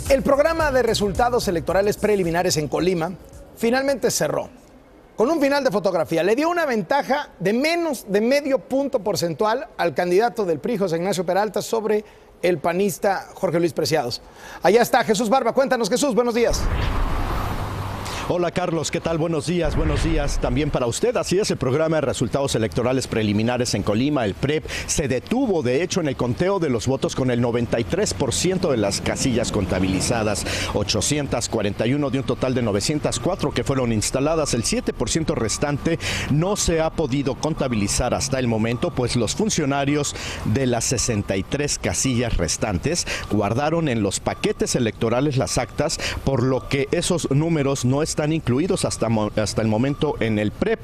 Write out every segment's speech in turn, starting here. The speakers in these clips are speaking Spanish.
El programa de resultados electorales preliminares en Colima finalmente cerró con un final de fotografía. Le dio una ventaja de menos de medio punto porcentual al candidato del PRI, José Ignacio Peralta, sobre el panista Jorge Luis Preciados. Allá está Jesús Barba. Cuéntanos, Jesús, buenos días. Hola Carlos, ¿qué tal? Buenos días también para usted. Así es, el programa de resultados electorales preliminares en Colima, el PREP, se detuvo de hecho en el conteo de los votos con el 93% de las casillas contabilizadas, 841 de un total de 904 que fueron instaladas. El 7% restante no se ha podido contabilizar hasta el momento, pues los funcionarios de las 63 casillas restantes guardaron en los paquetes electorales las actas, por lo que esos números no están incluidos hasta el momento en el PREP.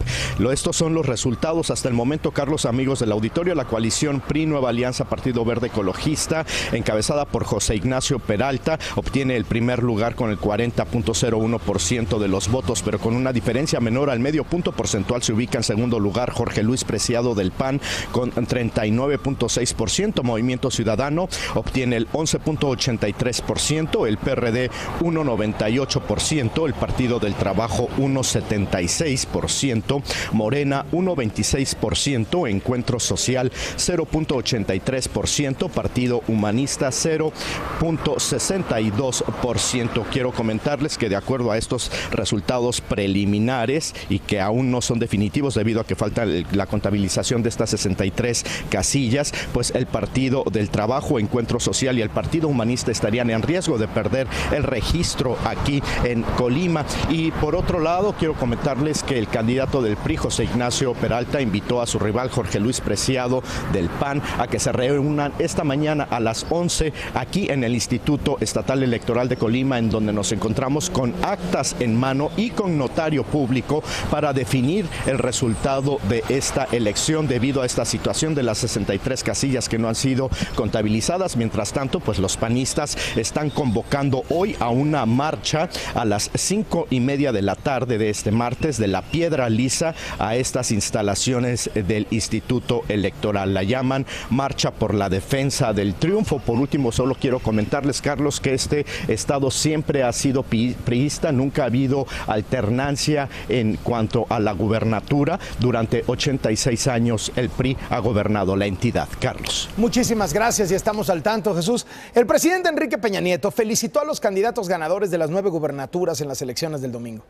Estos son los resultados hasta el momento, Carlos, amigos del auditorio. La coalición PRI Nueva Alianza Partido Verde Ecologista, encabezada por José Ignacio Peralta, obtiene el primer lugar con el 40.01% de los votos, pero con una diferencia menor al medio punto porcentual se ubica en segundo lugar Jorge Luis Preciado del PAN con 39.6%. Movimiento Ciudadano obtiene el 11.83%, el PRD 1.98%, el Partido del Trabajo 1.76%, Morena 1.26%, Encuentro Social 0.83%, Partido Humanista 0.62%. Quiero comentarles que de acuerdo a estos resultados preliminares y que aún no son definitivos debido a que falta la contabilización de estas 63 casillas, pues el Partido del Trabajo, Encuentro Social y el Partido Humanista estarían en riesgo de perder el registro aquí en Colima. Y por otro lado, quiero comentarles que el candidato del PRI, José Ignacio Peralta, invitó a su rival Jorge Luis Preciado del PAN a que se reúnan esta mañana a las 11 aquí en el Instituto Estatal Electoral de Colima, en donde nos encontramos con actas en mano y con notario público para definir el resultado de esta elección debido a esta situación de las 63 casillas que no han sido contabilizadas. Mientras tanto, pues los panistas están convocando hoy a una marcha a las 5:30 de la tarde de este martes de la Piedra Lisa a estas instalaciones del Instituto Electoral. La llaman Marcha por la Defensa del Triunfo. Por último, solo quiero comentarles, Carlos, que este estado siempre ha sido priista, nunca ha habido alternancia en cuanto a la gubernatura. Durante 86 años el PRI ha gobernado la entidad. Carlos. Muchísimas gracias y estamos al tanto, Jesús. El presidente Enrique Peña Nieto felicitó a los candidatos ganadores de las 9 gubernaturas en las elecciones del domingo.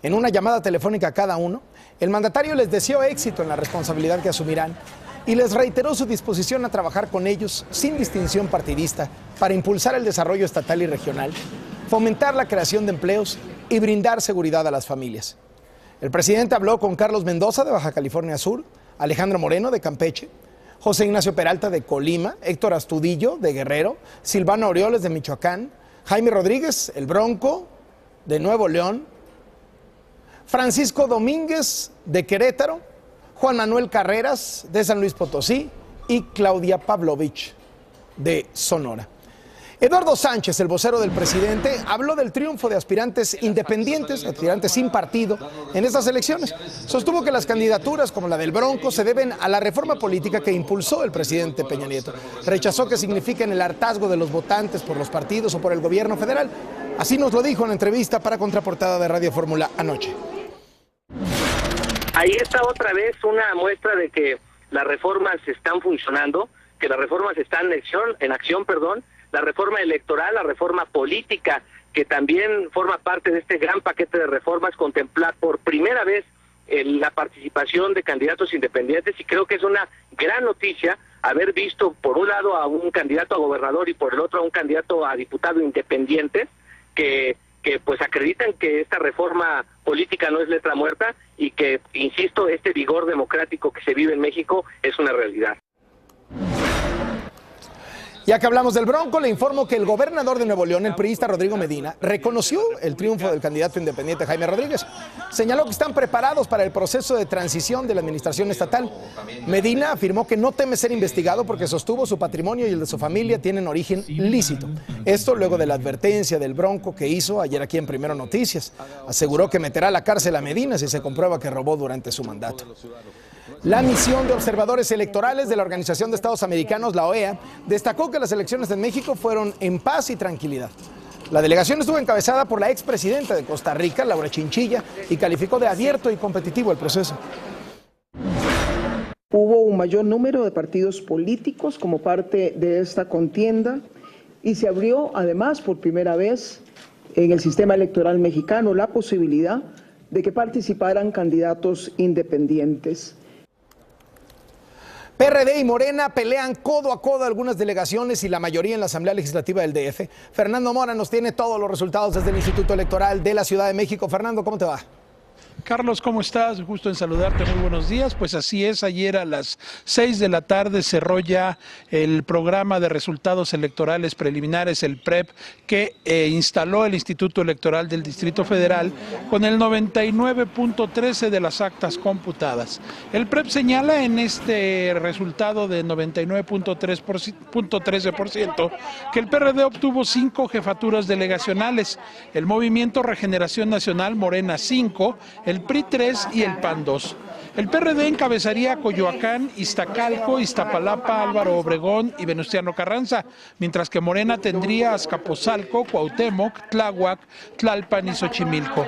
En una llamada telefónica a cada uno, el mandatario les deseó éxito en la responsabilidad que asumirán y les reiteró su disposición a trabajar con ellos sin distinción partidista para impulsar el desarrollo estatal y regional, fomentar la creación de empleos y brindar seguridad a las familias. El presidente habló con Carlos Mendoza de Baja California Sur, Alejandro Moreno de Campeche, José Ignacio Peralta de Colima, Héctor Astudillo de Guerrero, Silvano Aureoles de Michoacán, Jaime Rodríguez, el Bronco de Nuevo León, Francisco Domínguez de Querétaro, Juan Manuel Carreras de San Luis Potosí y Claudia Pavlovich de Sonora. Eduardo Sánchez, el vocero del presidente, habló del triunfo de aspirantes independientes, aspirantes sin partido, en estas elecciones. Sostuvo que las candidaturas como la del Bronco se deben a la reforma política que impulsó el presidente Peña Nieto. Rechazó que signifiquen el hartazgo de los votantes por los partidos o por el gobierno federal. Así nos lo dijo en la entrevista para Contraportada de Radio Fórmula anoche. Ahí está otra vez una muestra de que las reformas están funcionando, que las reformas están en acción, la reforma electoral, la reforma política, que también forma parte de este gran paquete de reformas, contemplar por primera vez la participación de candidatos independientes, y creo que es una gran noticia haber visto por un lado a un candidato a gobernador y por el otro a un candidato a diputado independiente que pues acreditan que esta reforma política no es letra muerta y que, insisto, este vigor democrático que se vive en México es una realidad. Ya que hablamos del Bronco, le informo que el gobernador de Nuevo León, el priista Rodrigo Medina, reconoció el triunfo del candidato independiente Jaime Rodríguez. Señaló que están preparados para el proceso de transición de la administración estatal. Medina afirmó que no teme ser investigado porque sostuvo su patrimonio y el de su familia tienen origen lícito. Esto luego de la advertencia del Bronco que hizo ayer aquí en Primero Noticias. Aseguró que meterá a la cárcel a Medina si se comprueba que robó durante su mandato. La misión de observadores electorales de la Organización de Estados Americanos, la OEA, destacó que las elecciones en México fueron en paz y tranquilidad. La delegación estuvo encabezada por la expresidenta de Costa Rica, Laura Chinchilla, y calificó de abierto y competitivo el proceso. Hubo un mayor número de partidos políticos como parte de esta contienda y se abrió además por primera vez en el sistema electoral mexicano la posibilidad de que participaran candidatos independientes. PRD y Morena pelean codo a codo algunas delegaciones y la mayoría en la Asamblea Legislativa del DF. Fernando Mora nos tiene todos los resultados desde el Instituto Electoral de la Ciudad de México. Fernando, ¿cómo te va? Carlos, ¿cómo estás? Gusto en saludarte, muy buenos días. Pues así es, ayer a las 6 de la tarde cerró ya el programa de resultados electorales preliminares, el PREP, que instaló el Instituto Electoral del Distrito Federal con el 99.13 de las actas computadas. El PREP señala en este resultado de 99.13% que el PRD obtuvo 5 jefaturas delegacionales, el Movimiento Regeneración Nacional, Morena 5, el PRI 3 y el PAN 2. El PRD encabezaría Coyoacán, Iztacalco, Iztapalapa, Álvaro Obregón y Venustiano Carranza, mientras que Morena tendría Azcapotzalco, Cuauhtémoc, Tláhuac, Tlalpan y Xochimilco.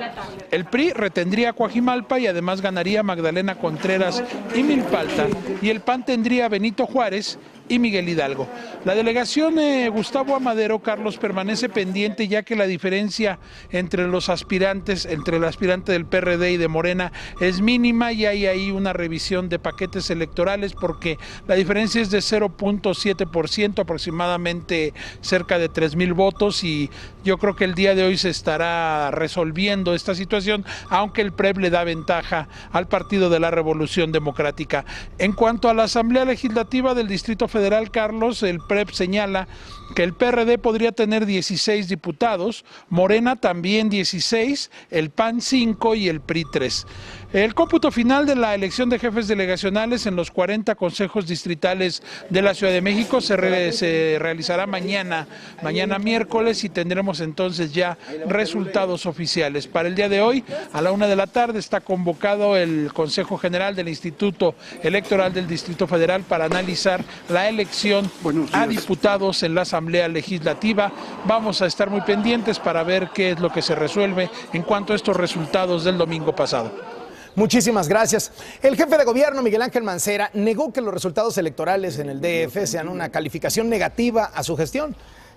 El PRI retendría Coajimalpa y además ganaría Magdalena Contreras y Milpalta, y el PAN tendría Benito Juárez y Miguel Hidalgo. La delegación Gustavo Amadero, Carlos, permanece pendiente, ya que la diferencia entre los aspirantes, entre el aspirante del PRD y de Morena es mínima, y hay ahí una revisión de paquetes electorales porque la diferencia es de 0.7%, aproximadamente cerca de 3,000 votos, y yo creo que el día de hoy se estará resolviendo esta situación, aunque el PREP le da ventaja al Partido de la Revolución Democrática. En cuanto a la Asamblea Legislativa del Distrito Federal, Carlos, el PREP señala que el PRD podría tener 16 diputados, Morena también 16, el PAN 5 y el PRI 3. El cómputo final de la elección de jefes delegacionales en los 40 consejos distritales de la Ciudad de México se realizará mañana miércoles, y tendremos entonces ya resultados oficiales. Para el día de hoy, a la 1 de la tarde, está convocado el Consejo General del Instituto Electoral del Distrito Federal para analizar la elección a diputados en la Asamblea Legislativa. Vamos a estar muy pendientes para ver qué es lo que se resuelve en cuanto a estos resultados del domingo pasado. Muchísimas gracias. El jefe de gobierno, Miguel Ángel Mancera, negó que los resultados electorales en el DF sean una calificación negativa a su gestión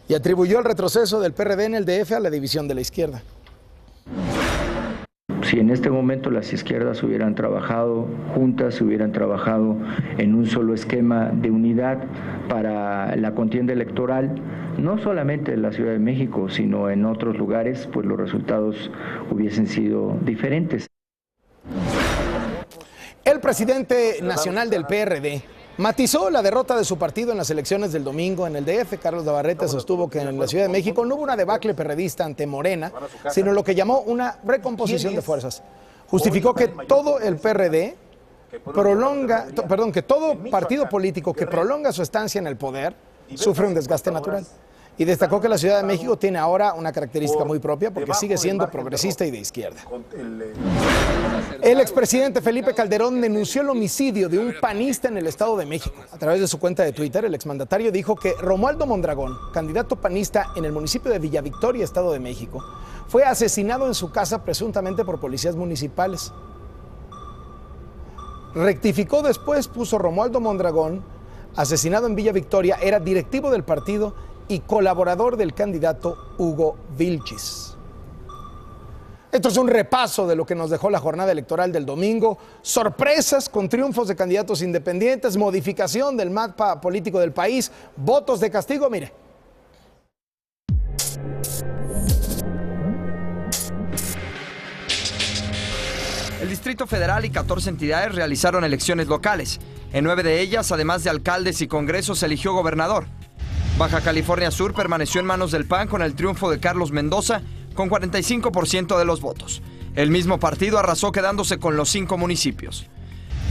y atribuyó el retroceso del PRD en el DF a la división de la izquierda. Si en este momento las izquierdas hubieran trabajado juntas, hubieran trabajado en un solo esquema de unidad para la contienda electoral, no solamente en la Ciudad de México, sino en otros lugares, pues los resultados hubiesen sido diferentes. El presidente nacional del PRD matizó la derrota de su partido en las elecciones del domingo en el DF. Carlos Navarrete sostuvo que en la Ciudad de México no hubo una debacle perredista ante Morena, sino lo que llamó una recomposición de fuerzas. Justificó que todo el PRD que todo partido político que prolonga su estancia en el poder sufre un desgaste natural. Y destacó que la Ciudad de México tiene ahora una característica muy propia porque sigue siendo progresista y de izquierda. El expresidente Felipe Calderón denunció el homicidio de un panista en el Estado de México. A través de su cuenta de Twitter, el exmandatario dijo que Romualdo Mondragón, candidato panista en el municipio de Villa Victoria, Estado de México, fue asesinado en su casa presuntamente por policías municipales. Rectificó después, puso Romualdo Mondragón, asesinado en Villa Victoria, era directivo del partido y colaborador del candidato Hugo Vilchis. Esto es un repaso de lo que nos dejó la jornada electoral del domingo. Sorpresas con triunfos de candidatos independientes, modificación del mapa político del país, votos de castigo, mire. El Distrito Federal y 14 entidades realizaron elecciones locales. En 9 de ellas, además de alcaldes y congresos, se eligió gobernador. Baja California Sur permaneció en manos del PAN con el triunfo de Carlos Mendoza, con 45% de los votos. El mismo partido arrasó quedándose con los 5 municipios.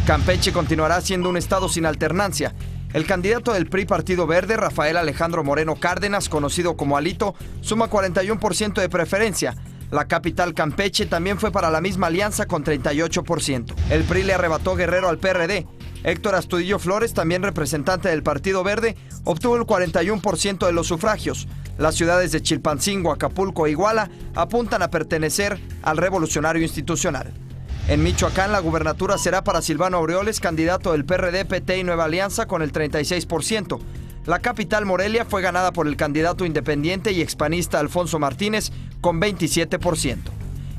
Campeche continuará siendo un estado sin alternancia. El candidato del PRI Partido Verde, Rafael Alejandro Moreno Cárdenas, conocido como Alito, suma 41% de preferencia. La capital Campeche también fue para la misma alianza con 38%. El PRI le arrebató Guerrero al PRD. Héctor Astudillo Flores, también representante del Partido Verde, obtuvo el 41% de los sufragios. Las ciudades de Chilpancingo, Acapulco e Iguala apuntan a pertenecer al Revolucionario Institucional. En Michoacán, la gubernatura será para Silvano Aureoles, candidato del PRD, PT y Nueva Alianza, con el 36%. La capital, Morelia, fue ganada por el candidato independiente y expanista Alfonso Martínez, con 27%.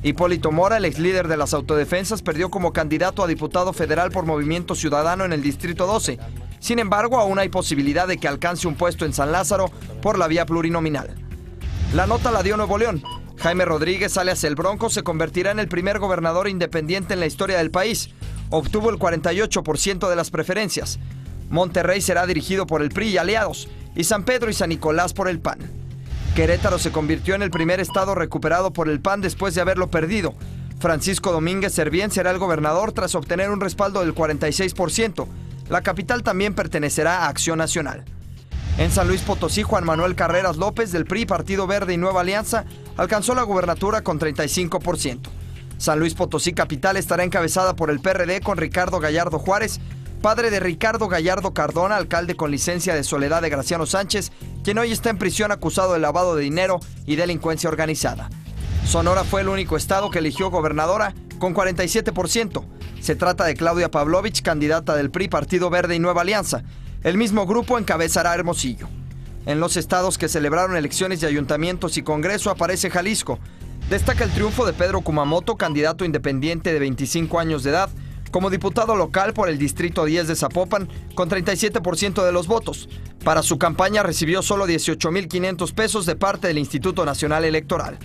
Hipólito Mora, el ex líder de las autodefensas, perdió como candidato a diputado federal por Movimiento Ciudadano en el Distrito 12. Sin embargo, aún hay posibilidad de que alcance un puesto en San Lázaro por la vía plurinominal. La nota la dio Nuevo León. Jaime Rodríguez, alias El Bronco, se convertirá en el primer gobernador independiente en la historia del país. Obtuvo el 48% de las preferencias. Monterrey será dirigido por el PRI y aliados, y San Pedro y San Nicolás por el PAN. Querétaro se convirtió en el primer estado recuperado por el PAN después de haberlo perdido. Francisco Domínguez Servién será el gobernador tras obtener un respaldo del 46%. La capital también pertenecerá a Acción Nacional. En San Luis Potosí, Juan Manuel Carreras López, del PRI, Partido Verde y Nueva Alianza, alcanzó la gubernatura con 35%. San Luis Potosí capital estará encabezada por el PRD con Ricardo Gallardo Juárez, padre de Ricardo Gallardo Cardona, alcalde con licencia de Soledad de Graciano Sánchez, quien hoy está en prisión acusado de lavado de dinero y delincuencia organizada. Sonora fue el único estado que eligió gobernadora con 47%. Se trata de Claudia Pavlovich, candidata del PRI, Partido Verde y Nueva Alianza. El mismo grupo encabezará Hermosillo. En los estados que celebraron elecciones de ayuntamientos y Congreso aparece Jalisco. Destaca el triunfo de Pedro Kumamoto, candidato independiente de 25 años de edad, como diputado local por el Distrito 10 de Zapopan, con 37% de los votos. Para su campaña recibió solo 18,500 pesos de parte del Instituto Nacional Electoral.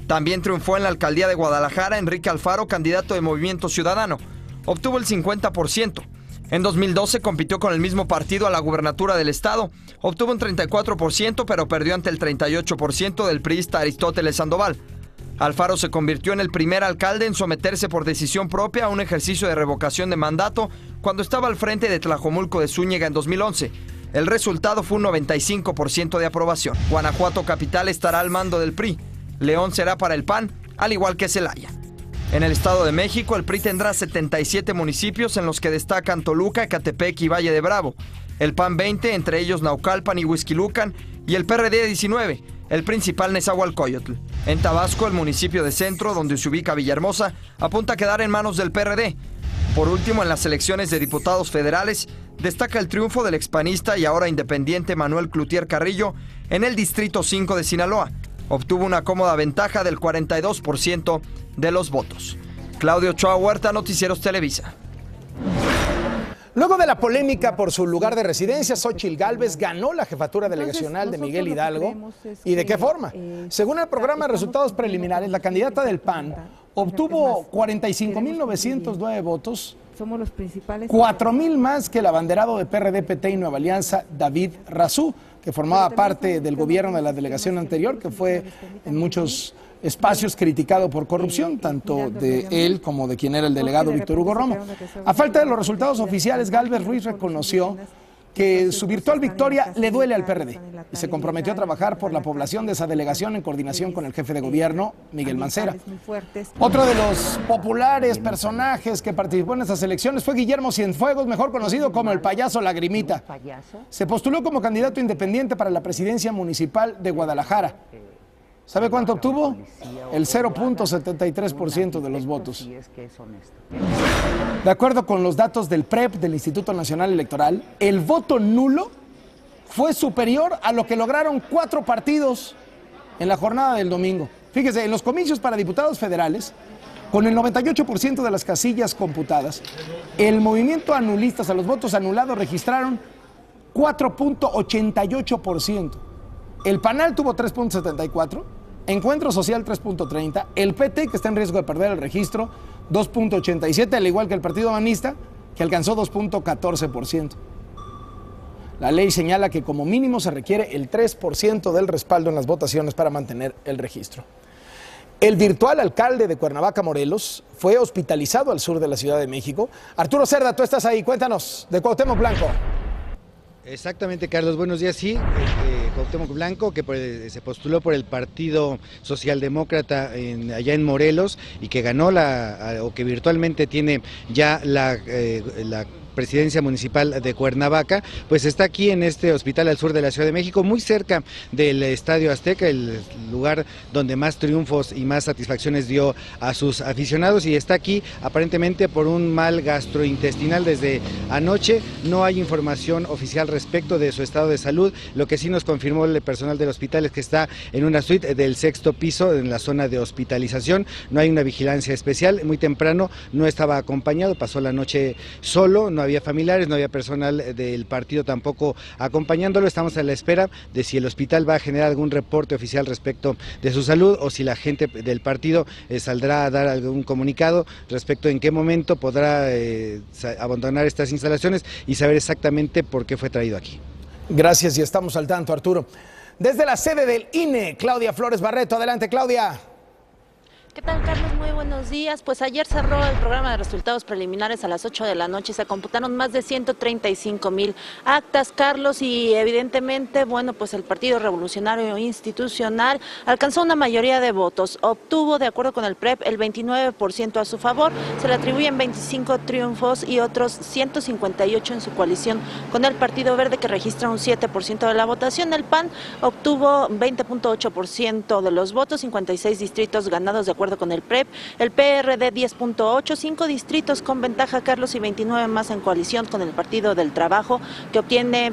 También triunfó en la alcaldía de Guadalajara Enrique Alfaro, candidato de Movimiento Ciudadano. Obtuvo el 50%. En 2012 compitió con el mismo partido a la gubernatura del estado. Obtuvo un 34%, pero perdió ante el 38% del priista Aristóteles Sandoval. Alfaro se convirtió en el primer alcalde en someterse por decisión propia a un ejercicio de revocación de mandato cuando estaba al frente de Tlajomulco de Zúñiga en 2011. El resultado fue un 95% de aprobación. Guanajuato capital estará al mando del PRI. León será para el PAN, al igual que Celaya. En el Estado de México, el PRI tendrá 77 municipios en los que destacan Toluca, Ecatepec y Valle de Bravo. El PAN 20, entre ellos Naucalpan y Huixquilucan, y el PRD 19, el principal Nezahualcóyotl. En Tabasco, el municipio de Centro, donde se ubica Villahermosa, apunta a quedar en manos del PRD. Por último, en las elecciones de diputados federales, destaca el triunfo del expanista y ahora independiente Manuel Cloutier Carrillo en el Distrito 5 de Sinaloa. Obtuvo una cómoda ventaja del 42% de los votos. Claudio Ochoa Huerta, Noticieros Televisa. Luego de la polémica por su lugar de residencia, Xóchitl Gálvez ganó la jefatura delegacional de Miguel Hidalgo. ¿Y de qué forma? Según el programa de resultados preliminares, la candidata del PAN obtuvo 45,909 votos, 4,000 más que el abanderado de PRD, PT y Nueva Alianza, David Razú, que formaba parte del gobierno de la delegación anterior, que fue en muchos espacios criticado por corrupción, tanto de él como de quien era el delegado Víctor Hugo Romo. A falta de los resultados oficiales, Gálvez Ruiz reconoció que su virtual victoria le duele al PRD y se comprometió a trabajar por la población de esa delegación en coordinación con el jefe de gobierno, Miguel Mancera. Otro de los populares personajes que participó en esas elecciones fue Guillermo Cienfuegos, mejor conocido como el Payaso Lagrimita. Se postuló como candidato independiente para la presidencia municipal de Guadalajara. ¿Sabe cuánto obtuvo? El 0.73% de los votos. De acuerdo con los datos del PREP, del Instituto Nacional Electoral, el voto nulo fue superior a lo que lograron 4 partidos en la jornada del domingo. Fíjese, en los comicios para diputados federales, con el 98% de las casillas computadas, el movimiento anulistas, a los votos anulados, registraron 4.88%. El PANAL tuvo 3.74%, Encuentro Social 3.30%, el PT, que está en riesgo de perder el registro, 2.87%, al igual que el Partido Humanista, que alcanzó 2.14%. La ley señala que como mínimo se requiere el 3% del respaldo en las votaciones para mantener el registro. El virtual alcalde de Cuernavaca, Morelos, fue hospitalizado al sur de la Ciudad de México. Arturo Cerda, tú estás ahí, cuéntanos, de Cuauhtémoc Blanco. Exactamente, Carlos, buenos días. Sí, Cuauhtémoc Blanco, que se postuló por el Partido Socialdemócrata allá en Morelos y que ganó o que virtualmente tiene ya la Presidencia Municipal de Cuernavaca, pues está aquí en este hospital al sur de la Ciudad de México, muy cerca del Estadio Azteca, el lugar donde más triunfos y más satisfacciones dio a sus aficionados, y está aquí aparentemente por un mal gastrointestinal desde anoche. No hay información oficial respecto de su estado de salud. Lo que sí nos confirmó el personal del hospital es que está en una suite del 6º piso en la zona de hospitalización. No hay una vigilancia especial. Muy temprano no estaba acompañado, pasó la noche solo, no había familiares, no había personal del partido tampoco acompañándolo. Estamos a la espera de si el hospital va a generar algún reporte oficial respecto de su salud o si la gente del partido saldrá a dar algún comunicado respecto en qué momento podrá abandonar estas instalaciones y saber exactamente por qué fue traído aquí. Gracias, y estamos al tanto, Arturo. Desde la sede del INE, Claudia Flores Barreto. Adelante, Claudia. ¿Qué tal, Carlos? Muy buenos días. Pues ayer cerró el programa de resultados preliminares a las 8 de la noche y se computaron más de 135,000 actas, Carlos, y evidentemente, bueno, pues el Partido Revolucionario Institucional alcanzó una mayoría de votos. Obtuvo, de acuerdo con el PREP, el 29% a su favor. Se le atribuyen 25 triunfos y otros 158 en su coalición con el Partido Verde, que registra un 7% de la votación. El PAN obtuvo 20.8% de los votos, 56 distritos ganados de acuerdo con el PREP, el PRD 10.8, 5 distritos con ventaja, Carlos, y 29 más en coalición con el Partido del Trabajo, que obtiene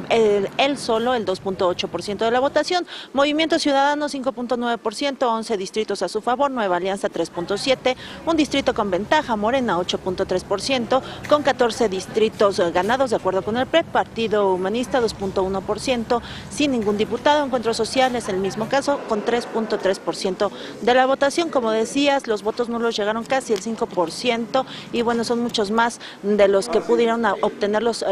él solo el 2.8% de la votación. Movimiento Ciudadano 5.9%, 11 distritos a su favor, Nueva Alianza 3.7%, un distrito con ventaja, Morena 8.3%, con 14 distritos ganados de acuerdo con el PREP, Partido Humanista 2.1%, sin ningún diputado. Encuentro Social es el mismo caso, con 3.3% de la votación. Como decía, los votos nulos llegaron casi el 5%, y bueno, son muchos más de los que pudieron obtener los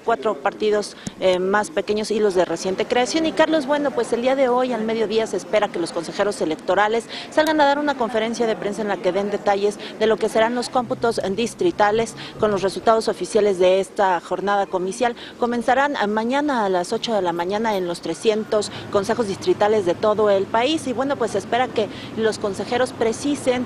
4 partidos más pequeños y los de reciente creación. Y Carlos, bueno, pues el día de hoy al mediodía se espera que los consejeros electorales salgan a dar una conferencia de prensa en la que den detalles de lo que serán los cómputos distritales con los resultados oficiales de esta jornada comicial. Comenzarán mañana a las 8 de la mañana en los 300 consejos distritales de todo el país, y bueno, pues se espera que los consejeros precisen,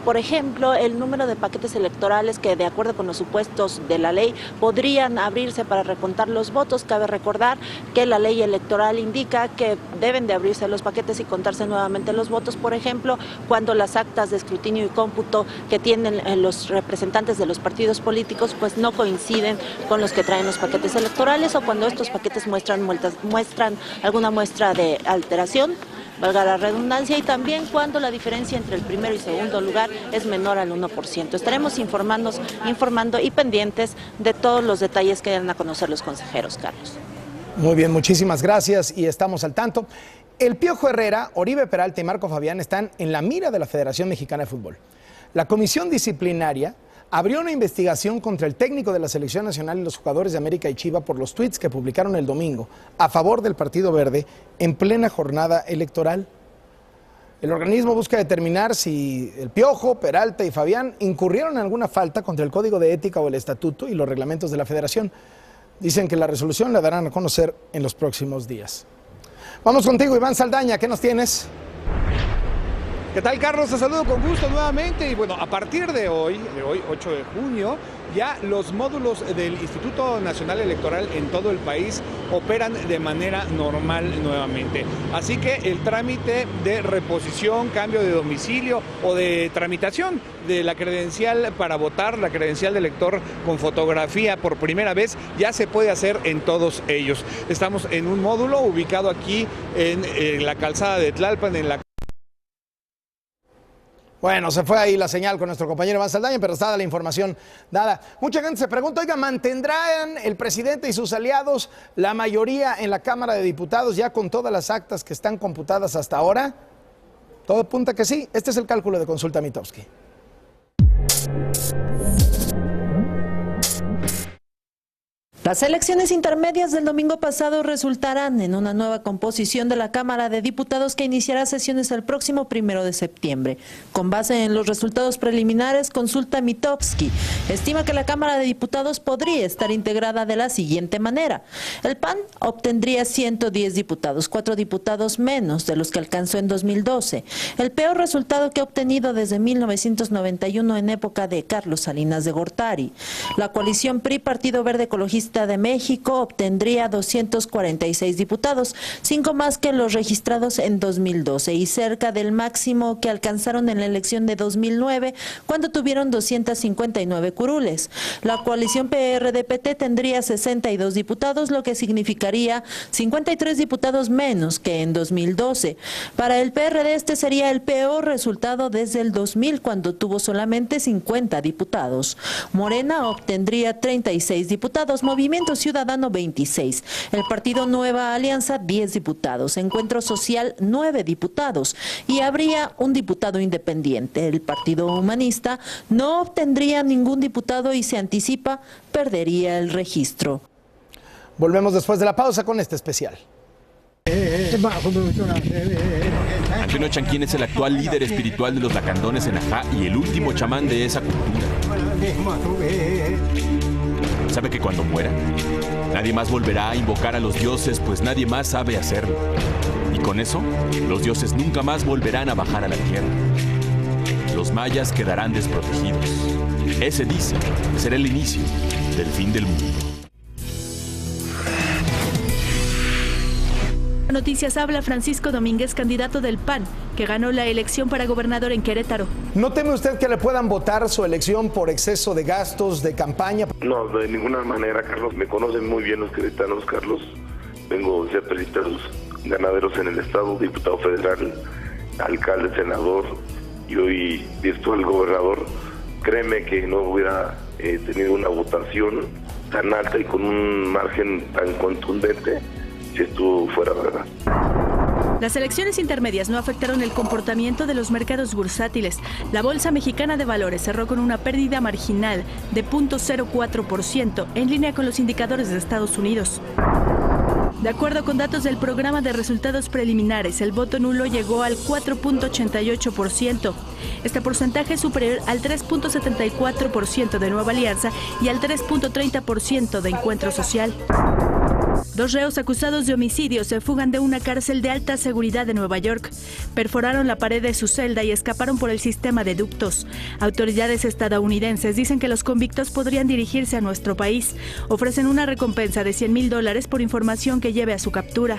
por ejemplo, el número de paquetes electorales que, de acuerdo con los supuestos de la ley, podrían abrirse para recontar los votos. Cabe recordar que la ley electoral indica que deben de abrirse los paquetes y contarse nuevamente los votos, por ejemplo, cuando las actas de escrutinio y cómputo que tienen los representantes de los partidos políticos pues no coinciden con los que traen los paquetes electorales, o cuando estos paquetes muestran alguna muestra de alteración, valga la redundancia, y también cuando la diferencia entre el primero y segundo lugar es menor al 1%. Estaremos informando y pendientes de todos los detalles que den a conocer los consejeros, Carlos. Muy bien, muchísimas gracias, y estamos al tanto. El Piojo Herrera, Oribe Peralta y Marco Fabián están en la mira de la Federación Mexicana de Fútbol. La comisión disciplinaria abrió una investigación contra el técnico de la Selección Nacional y los jugadores de América y Chivas por los tuits que publicaron el domingo a favor del Partido Verde en plena jornada electoral. El organismo busca determinar si el Piojo, Peralta y Fabián incurrieron en alguna falta contra el Código de Ética o el Estatuto y los reglamentos de la Federación. Dicen que la resolución la darán a conocer en los próximos días. Vamos contigo, Iván Saldaña, ¿qué nos tienes? ¿Qué tal, Carlos? Te saludo con gusto nuevamente. Y bueno, a partir de hoy 8 de junio, ya los módulos del Instituto Nacional Electoral en todo el país operan de manera normal nuevamente. Así que el trámite de reposición, cambio de domicilio o de tramitación de la credencial para votar, la credencial de elector con fotografía por primera vez, ya se puede hacer en todos ellos. Estamos en un módulo ubicado aquí en la calzada de Tlalpan, en la... Bueno, se fue ahí la señal con nuestro compañero Iván Saldaña, pero está la información dada. Mucha gente se pregunta, oiga, ¿mantendrán el presidente y sus aliados la mayoría en la Cámara de Diputados ya con todas las actas que están computadas hasta ahora? Todo apunta que sí. Este es el cálculo de Consulta Mitofsky. Las elecciones intermedias del domingo pasado resultarán en una nueva composición de la Cámara de Diputados que iniciará sesiones el próximo 1 de septiembre. Con base en los resultados preliminares, Consulta Mitofsky estima que la Cámara de Diputados podría estar integrada de la siguiente manera. El PAN obtendría 110 diputados, 4 diputados menos de los que alcanzó en 2012. El peor resultado que ha obtenido desde 1991 en época de Carlos Salinas de Gortari. La coalición PRI, Partido Verde Ecologista de México, obtendría 246 diputados, 5 más que los registrados en 2012 y cerca del máximo que alcanzaron en la elección de 2009, cuando tuvieron 259 curules. La coalición PRD-PT tendría 62 diputados, lo que significaría 53 diputados menos que en 2012. Para el PRD este sería el peor resultado desde el 2000, cuando tuvo solamente 50 diputados. Morena obtendría 36 diputados, Movimiento Ciudadano 26, el Partido Nueva Alianza 10 diputados, Encuentro Social 9 diputados y habría un diputado independiente. El Partido Humanista no obtendría ningún diputado y se anticipa perdería el registro. Volvemos después de la pausa con este especial. Antonio Chanquín es el actual líder espiritual de los lacandones en Ajá y el último chamán de esa cultura. Sabe que cuando muera, nadie más volverá a invocar a los dioses, pues nadie más sabe hacerlo. Y con eso, los dioses nunca más volverán a bajar a la tierra. Los mayas quedarán desprotegidos. Ese dice será el inicio del fin del mundo. Noticias habla Francisco Domínguez, candidato del PAN, que ganó la elección para gobernador en Querétaro. ¿No teme usted que le puedan votar su elección por exceso de gastos de campaña? No, de ninguna manera, Carlos. Me conocen muy bien los queretanos, Carlos. Vengo de ser presidente de los ganaderos en el estado, diputado federal, alcalde, senador y hoy virtual gobernador. Créeme que no hubiera tenido una votación tan alta y con un margen tan contundente si esto fuera verdad. Las elecciones intermedias no afectaron el comportamiento de los mercados bursátiles. La Bolsa Mexicana de Valores cerró con una pérdida marginal de 0.04%, en línea con los indicadores de Estados Unidos. De acuerdo con datos del programa de resultados preliminares, el voto nulo llegó al 4.88%. Este porcentaje es superior al 3.74% de Nueva Alianza y al 3.30% de Encuentro Social. 2 reos acusados de homicidio se fugan de una cárcel de alta seguridad de Nueva York. Perforaron la pared de su celda y escaparon por el sistema de ductos. Autoridades estadounidenses dicen que los convictos podrían dirigirse a nuestro país. Ofrecen una recompensa de $100,000 por información que lleve a su captura.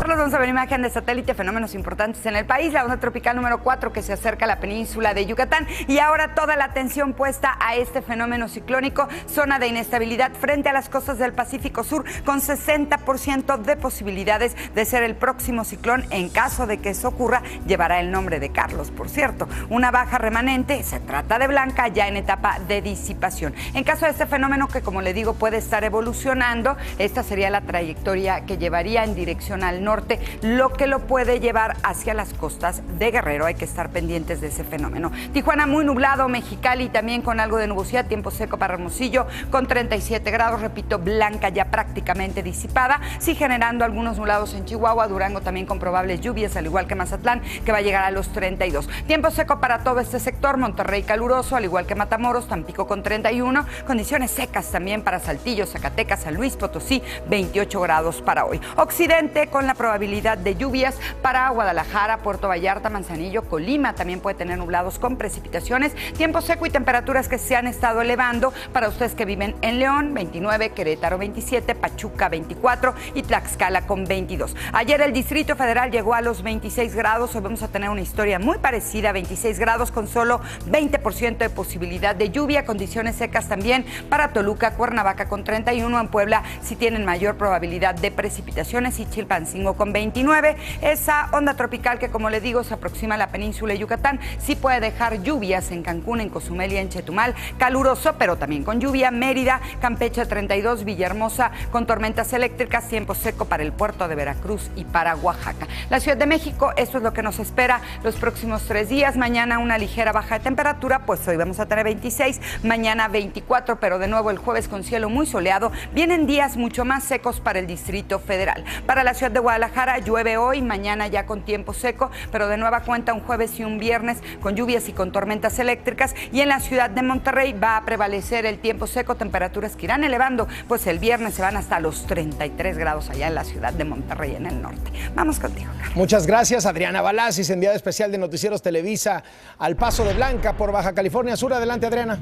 Vamos a ver imagen de satélite, fenómenos importantes en el país, la onda tropical número 4 que se acerca a la península de Yucatán y ahora toda la atención puesta a este fenómeno ciclónico, zona de inestabilidad frente a las costas del Pacífico Sur con 60% de posibilidades de ser el próximo ciclón. En caso de que eso ocurra, llevará el nombre de Carlos, por cierto. Una baja remanente, se trata de Blanca, ya en etapa de disipación. En caso de este fenómeno que, como le digo, puede estar evolucionando, esta sería la trayectoria que llevaría en dirección al norte, lo que lo puede llevar hacia las costas de Guerrero. Hay que estar pendientes de ese fenómeno. Tijuana muy nublado, Mexicali también con algo de nubosidad, tiempo seco para Hermosillo con 37 grados, repito, Blanca ya prácticamente disipada, sí generando algunos nublados en Chihuahua, Durango también con probables lluvias, al igual que Mazatlán, que va a llegar a los 32. Tiempo seco para todo este sector, Monterrey caluroso, al igual que Matamoros, Tampico con 31, condiciones secas también para Saltillo, Zacatecas, San Luis Potosí, 28 grados para hoy. Occidente con la probabilidad de lluvias para Guadalajara, Puerto Vallarta, Manzanillo, Colima también puede tener nublados con precipitaciones, tiempo seco y temperaturas que se han estado elevando para ustedes que viven en León, 29, Querétaro 27, Pachuca 24 y Tlaxcala con 22. Ayer el Distrito Federal llegó a los 26 grados, hoy vamos a tener una historia muy parecida, 26 grados con solo 20% de posibilidad de lluvia, condiciones secas también para Toluca, Cuernavaca con 31, en Puebla sí tienen mayor probabilidad de precipitaciones y Chilpancingo con con 29. Esa onda tropical que, como les digo, se aproxima a la península de Yucatán, sí puede dejar lluvias en Cancún, en Cozumel y en Chetumal. Caluroso, pero también con lluvia. Mérida, Campeche 32, Villahermosa con tormentas eléctricas, tiempo seco para el puerto de Veracruz y para Oaxaca. La Ciudad de México, esto es lo que nos espera los próximos 3 días. Mañana una ligera baja de temperatura, pues hoy vamos a tener 26, mañana 24, pero de nuevo el jueves con cielo muy soleado. Vienen días mucho más secos para el Distrito Federal. Para la ciudad de Guadalajara llueve hoy, mañana ya con tiempo seco, pero de nueva cuenta un jueves y un viernes con lluvias y con tormentas eléctricas. Y en la ciudad de Monterrey va a prevalecer el tiempo seco, temperaturas que irán elevando, pues el viernes se van hasta los 33 grados allá en la ciudad de Monterrey, en el norte. Vamos contigo, Carlos. Muchas gracias, Adriana Balazs, enviada especial de Noticieros Televisa al Paso de Blanca por Baja California Sur. Adelante, Adriana.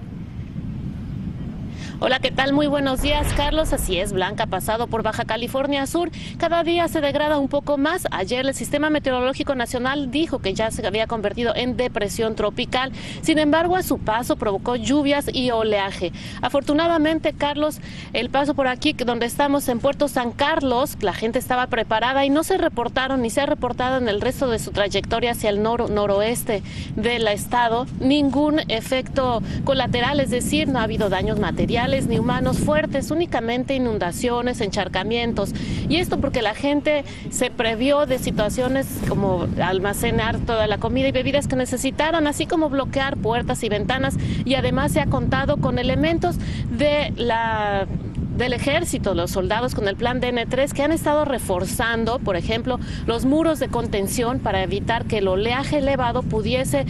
Hola, ¿qué tal? Muy buenos días, Carlos. Así es, Blanca ha pasado por Baja California Sur. Cada día se degrada un poco más. Ayer el Sistema Meteorológico Nacional dijo que ya se había convertido en depresión tropical. Sin embargo, a su paso provocó lluvias y oleaje. Afortunadamente, Carlos, el paso por aquí, donde estamos en Puerto San Carlos, la gente estaba preparada y no se reportaron ni se ha reportado en el resto de su trayectoria hacia el noroeste del estado ningún efecto colateral, es decir, no ha habido daños materiales ni humanos fuertes, únicamente inundaciones, encharcamientos. Y esto porque la gente se previó de situaciones como almacenar toda la comida y bebidas que necesitaran, así como bloquear puertas y ventanas. Y además se ha contado con elementos del ejército, los soldados con el plan DN3, que han estado reforzando, por ejemplo, los muros de contención para evitar que el oleaje elevado pudiese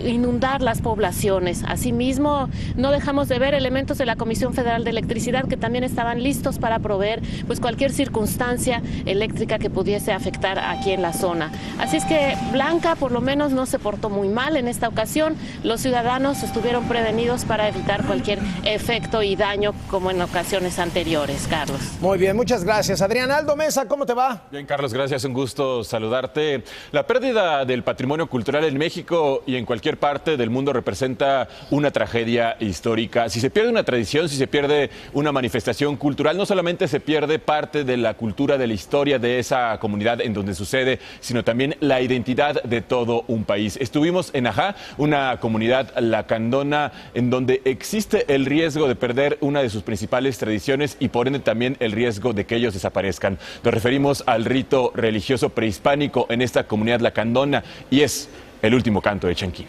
inundar las poblaciones. Asimismo, no dejamos de ver elementos de la Comisión Federal de Electricidad que también estaban listos para proveer pues cualquier circunstancia eléctrica que pudiese afectar aquí en la zona. Así es que Blanca por lo menos no se portó muy mal en esta ocasión. Los ciudadanos estuvieron prevenidos para evitar cualquier efecto y daño como en ocasiones anteriores, Carlos. Muy bien, muchas gracias. Adrián Aldo Mesa, ¿cómo te va? Bien, Carlos, gracias, un gusto saludarte. La pérdida del patrimonio cultural en México y en cualquier parte del mundo representa una tragedia histórica. Si se pierde una tradición, si se pierde una manifestación cultural, no solamente se pierde parte de la cultura, de la historia de esa comunidad en donde sucede, sino también la identidad de todo un país. Estuvimos en Ajá, una comunidad lacandona en donde existe el riesgo de perder una de sus principales tradiciones y por ende también el riesgo de que ellos desaparezcan. Nos referimos al rito religioso prehispánico en esta comunidad lacandona y es el último canto de Chanquín.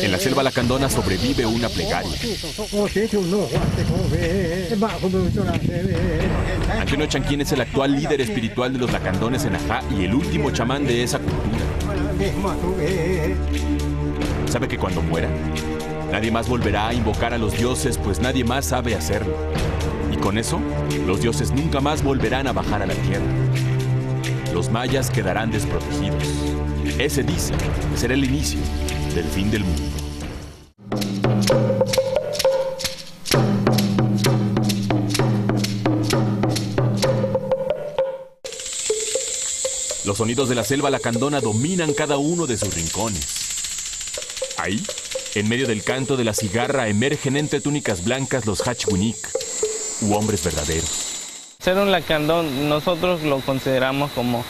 En la selva lacandona sobrevive una plegaria. Antonio Chanquín es el actual líder espiritual de los lacandones en Ajá y el último chamán de esa cultura. Sabe que cuando muera, nadie más volverá a invocar a los dioses, pues nadie más sabe hacerlo. Y con eso, los dioses nunca más volverán a bajar a la tierra. Los mayas quedarán desprotegidos. Ese dice será el inicio del fin del mundo. Los sonidos de la selva lacandona dominan cada uno de sus rincones. Ahí, en medio del canto de la cigarra, emergen entre túnicas blancas los Hachwinik, u hombres verdaderos. Ser un lacandón, nosotros lo consideramos como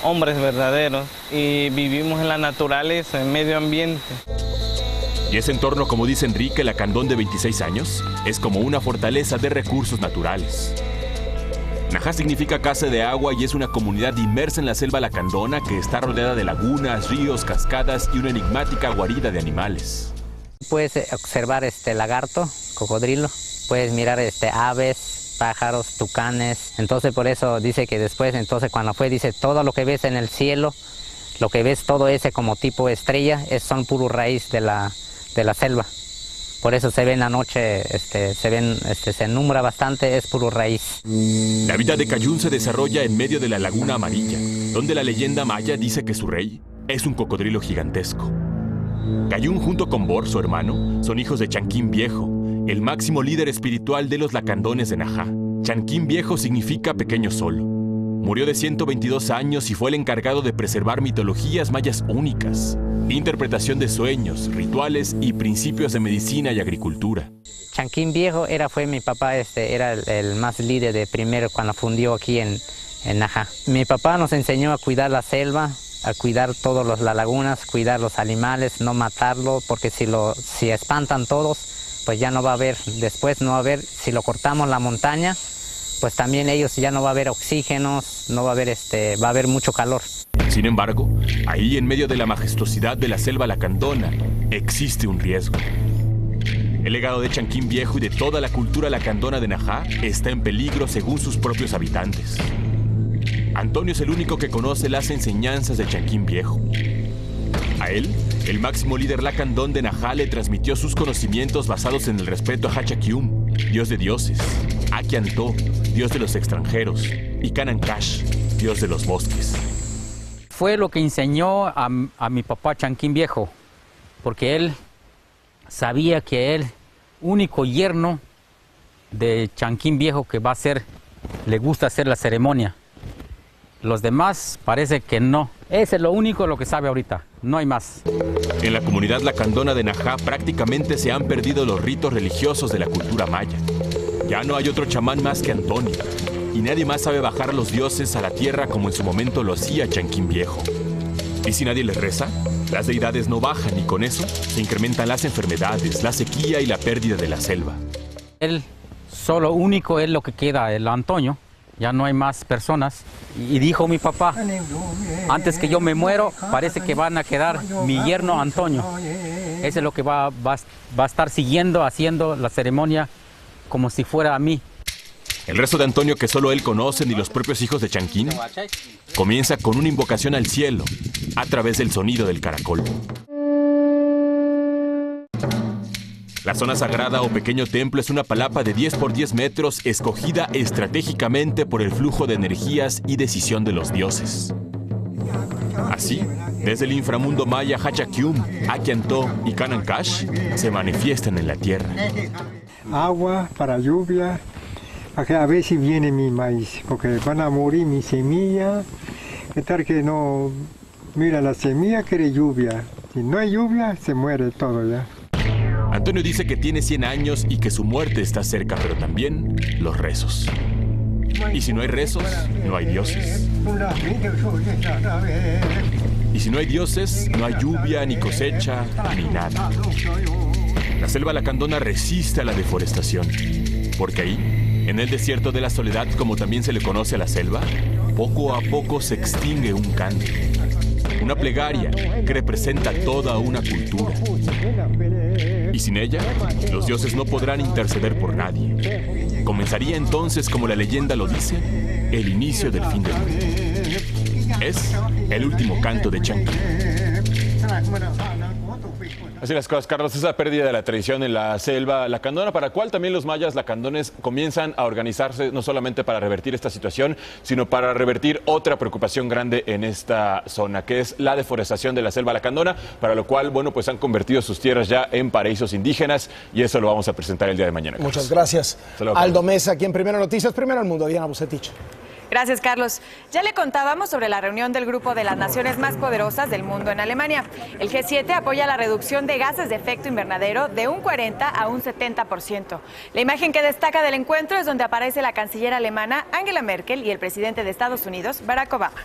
hombres verdaderos y vivimos en la naturaleza, en medio ambiente. Y ese entorno, como dice Enrique Lacandón, de 26 años, es como una fortaleza de recursos naturales. Najá significa casa de agua y es una comunidad inmersa en la selva lacandona que está rodeada de lagunas, ríos, cascadas y una enigmática guarida de animales. Puedes observar lagarto, cocodrilo, puedes mirar aves, pájaros, tucanes. Entonces por eso dice que después, cuando fue, dice todo lo que ves en el cielo, lo que ves todo ese como tipo estrella, son puro raíz de la selva. Por eso se ve en la noche, se numbra bastante, es puro raíz. La vida de Cayún se desarrolla en medio de la Laguna Amarilla, donde la leyenda maya dice que su rey es un cocodrilo gigantesco. Cayún junto con Bor, su hermano, son hijos de Chanquín Viejo, el máximo líder espiritual de los lacandones de Najá. Chanquín Viejo significa pequeño sol. Murió de 122 años y fue el encargado de preservar mitologías mayas únicas, interpretación de sueños, rituales y principios de medicina y agricultura. Chanquín Viejo fue mi papá, era el más líder de primero cuando fundió aquí en Najá. Mi papá nos enseñó a cuidar la selva, a cuidar todas las lagunas, cuidar los animales, no matarlo, porque si espantan todos, pues ya no va a haber, después no va a haber, si lo cortamos la montaña, pues también ellos ya no va a haber oxígenos, no va a haber, va a haber mucho calor. Sin embargo, ahí en medio de la majestuosidad de la selva lacandona, existe un riesgo. El legado de Chanquín Viejo y de toda la cultura lacandona de Najá está en peligro según sus propios habitantes. Antonio es el único que conoce las enseñanzas de Chanquín Viejo. A él, el máximo líder lacandón de Najá le transmitió sus conocimientos basados en el respeto a Hachakium, dios de dioses, Akiantó, dios de los extranjeros, y Kanankash, dios de los bosques. Fue lo que enseñó a mi papá Chanquín Viejo, porque él sabía que él, único yerno de Chanquín Viejo que va a ser, le gusta hacer la ceremonia. Los demás parece que no. Ese es lo único lo que sabe ahorita, no hay más. En la comunidad lacandona de Najá prácticamente se han perdido los ritos religiosos de la cultura maya. Ya no hay otro chamán más que Antonio, y nadie más sabe bajar a los dioses a la tierra como en su momento lo hacía Chanquín Viejo. Y si nadie les reza, las deidades no bajan y con eso se incrementan las enfermedades, la sequía y la pérdida de la selva. Él solo único es lo que queda, el Antonio. Ya no hay más personas. Y dijo mi papá, antes que yo me muero, parece que van a quedar mi yerno Antonio. Ese es lo que va a estar siguiendo, haciendo la ceremonia como si fuera a mí. El resto de Antonio que solo él conoce ni los propios hijos de Chanquín comienza con una invocación al cielo a través del sonido del caracol. La zona sagrada o pequeño templo es una palapa de 10 por 10 metros escogida estratégicamente por el flujo de energías y decisión de los dioses. Así, desde el inframundo maya Hachakium, Akiantó y Kanankash se manifiestan en la tierra. Agua para lluvia, a ver si viene mi maíz, porque van a morir mi semilla. ¿Qué tal que no? Mira, la semilla quiere lluvia. Si no hay lluvia, se muere todo ya. Antonio dice que tiene 100 años y que su muerte está cerca, pero también los rezos. Y si no hay rezos, no hay dioses. Y si no hay dioses, no hay lluvia, ni cosecha, ni nada. La selva lacandona resiste a la deforestación, porque ahí, en el desierto de la soledad, como también se le conoce a la selva, poco a poco se extingue un canto, una plegaria que representa toda una cultura. Y sin ella, los dioses no podrán interceder por nadie. Comenzaría entonces, como la leyenda lo dice, el inicio del fin del mundo. Es el último canto de Chanquín. Así las cosas, Carlos, esa pérdida de la tradición en la selva lacandona, para la cual también los mayas lacandones comienzan a organizarse no solamente para revertir esta situación, sino para revertir otra preocupación grande en esta zona, que es la deforestación de la selva lacandona, para lo cual, bueno, pues han convertido sus tierras ya en paraísos indígenas, y eso lo vamos a presentar el día de mañana, Carlos. Muchas gracias. Luego, Aldo Mesa, aquí en Primero Noticias, Primero al Mundo. Diana Bucetich. Gracias, Carlos. Ya le contábamos sobre la reunión del grupo de las naciones más poderosas del mundo en Alemania. El G7 apoya la reducción de gases de efecto invernadero de un 40 a un 70%. La imagen que destaca del encuentro es donde aparece la canciller alemana Angela Merkel y el presidente de Estados Unidos, Barack Obama.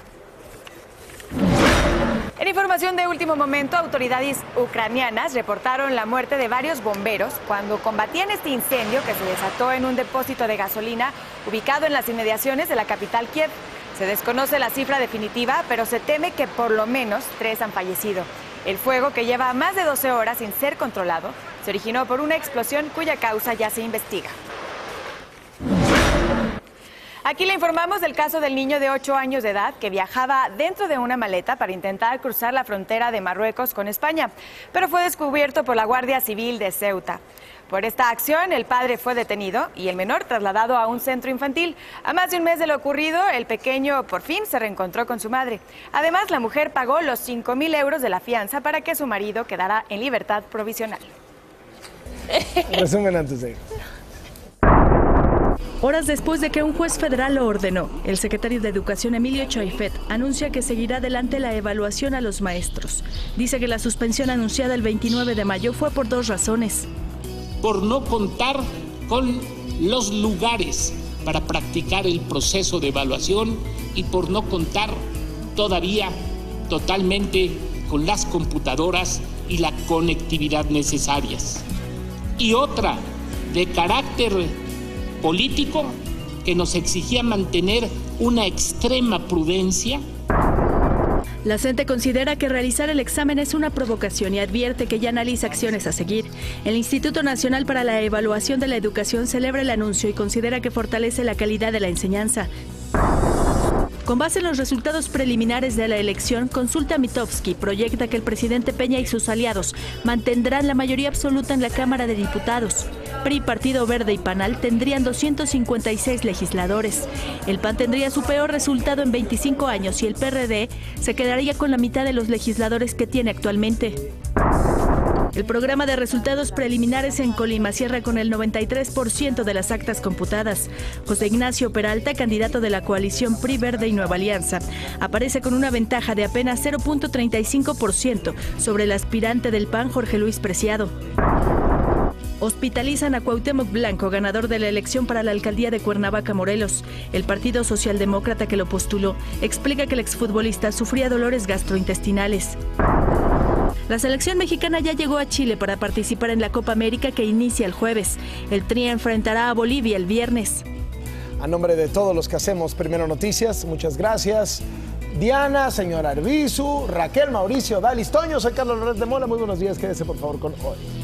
En información de último momento, autoridades ucranianas reportaron la muerte de varios bomberos cuando combatían este incendio que se desató en un depósito de gasolina ubicado en las inmediaciones de la capital Kiev. Se desconoce la cifra definitiva, pero se teme que por lo menos 3 han fallecido. El fuego, que lleva más de 12 horas sin ser controlado, se originó por una explosión cuya causa ya se investiga. Aquí le informamos del caso del niño de 8 años de edad que viajaba dentro de una maleta para intentar cruzar la frontera de Marruecos con España, pero fue descubierto por la Guardia Civil de Ceuta. Por esta acción, el padre fue detenido y el menor trasladado a un centro infantil. A más de un mes de lo ocurrido, el pequeño por fin se reencontró con su madre. Además, la mujer pagó los 5.000 euros de la fianza para que su marido quedara en libertad provisional. Resumen antes de ir. Horas después de que un juez federal lo ordenó, el secretario de Educación, Emilio Chaifet, anuncia que seguirá adelante la evaluación a los maestros. Dice que la suspensión anunciada el 29 de mayo fue por 2 razones. Por no contar con los lugares para practicar el proceso de evaluación y por no contar todavía totalmente con las computadoras y la conectividad necesarias. Y otra de carácter político que nos exigía mantener una extrema prudencia. La CENTE considera que realizar el examen es una provocación y advierte que ya analiza acciones a seguir. El Instituto Nacional para la Evaluación de la Educación celebra el anuncio y considera que fortalece la calidad de la enseñanza. Con base en los resultados preliminares de la elección, Consulta Mitofsky proyecta que el presidente Peña y sus aliados mantendrán la mayoría absoluta en la Cámara de Diputados. PRI, Partido Verde y PANAL tendrían 256 legisladores. El PAN tendría su peor resultado en 25 años y el PRD se quedaría con la mitad de los legisladores que tiene actualmente. El programa de resultados preliminares en Colima cierra con el 93% de las actas computadas. José Ignacio Peralta, candidato de la coalición PRI Verde y Nueva Alianza, aparece con una ventaja de apenas 0.35% sobre el aspirante del PAN, Jorge Luis Preciado. Hospitalizan a Cuauhtémoc Blanco, ganador de la elección para la alcaldía de Cuernavaca, Morelos. El Partido Socialdemócrata que lo postuló explica que el exfutbolista sufría dolores gastrointestinales. La selección mexicana ya llegó a Chile para participar en la Copa América que inicia el jueves. El Tri enfrentará a Bolivia el viernes. A nombre de todos los que hacemos Primero Noticias, muchas gracias. Diana, señora Arbizu, Raquel, Mauricio, Dalis, Toño, soy Carlos Loret de Mola. Muy buenos días, quédese por favor con Hoy.